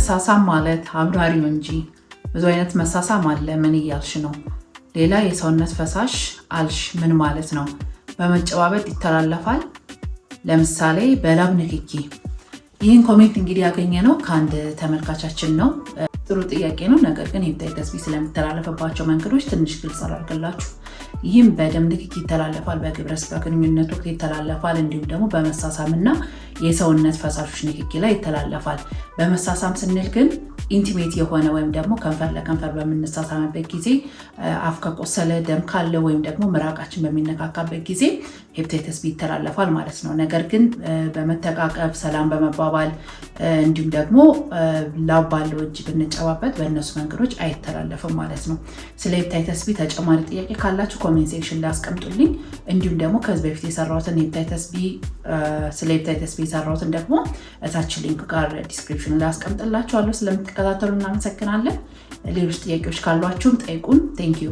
መሳሳም ማለት አብራሪው እንጂ ብዙ አይነት መሳሳም አለ። ምን እያልሽ ነው? ሌላ የሰውነት ፈሳሽ አልሽ ምን ማለት ነው? በመጨባበጥ ይተላለፋል፣ ለምሳሌ በላብ ንክኪ። ይህን ኮሜንት እንግዲህ ያገኘነው ከአንድ ተመልካቻችን ነው። ጥሩ ጥያቄ ነው። ነገር ግን ሄፓታይተስ ቢ ስለሚተላለፍባቸው መንገዶች ትንሽ ግልጽ አላደርግላችሁ። ይህም በደም ንክኪ ይተላለፋል፣ በግብረ ስጋ ግንኙነት ወቅት ይተላለፋል፣ እንዲሁም ደግሞ በመሳሳም እና የሰውነት ፈሳሾች ንክኪ ላይ ይተላለፋል። በመሳሳም ስንል ግን ኢንቲሜት የሆነ ወይም ደግሞ ከንፈር ለከንፈር በምንሳሳምበት ጊዜ አፍ ከቆሰለ፣ ደም ካለ ወይም ደግሞ ምራቃችን በሚነካካበት ጊዜ ሄፓታይተስ ቢ ይተላለፋል ማለት ነው። ነገር ግን በመተቃቀብ ሰላም በመባባል እንዲሁም ደግሞ ላብ ባለው እጅ ብንጨባበት በእነሱ መንገዶች አይተላለፍም ማለት ነው። ስለ ሄፓታይተስ ቢ ተጨማሪ ጥያቄ ካላችሁ ኮሜንት ሴክሽን ላይ አስቀምጡልኝ። እንዲሁም ደግሞ ከዚህ በፊት የሰራሁትን ስለ ሄፓታይተስ ቢ የሰራሁትን ደግሞ እታች ሊንክ ጋር ዲስክሪፕሽን ላይ አስቀምጥላችኋለሁ። ስለምትከታተሉ እናመሰግናለን። ሌሎች ጥያቄዎች ካሏችሁም ጠይቁን። ቴንክ ዩ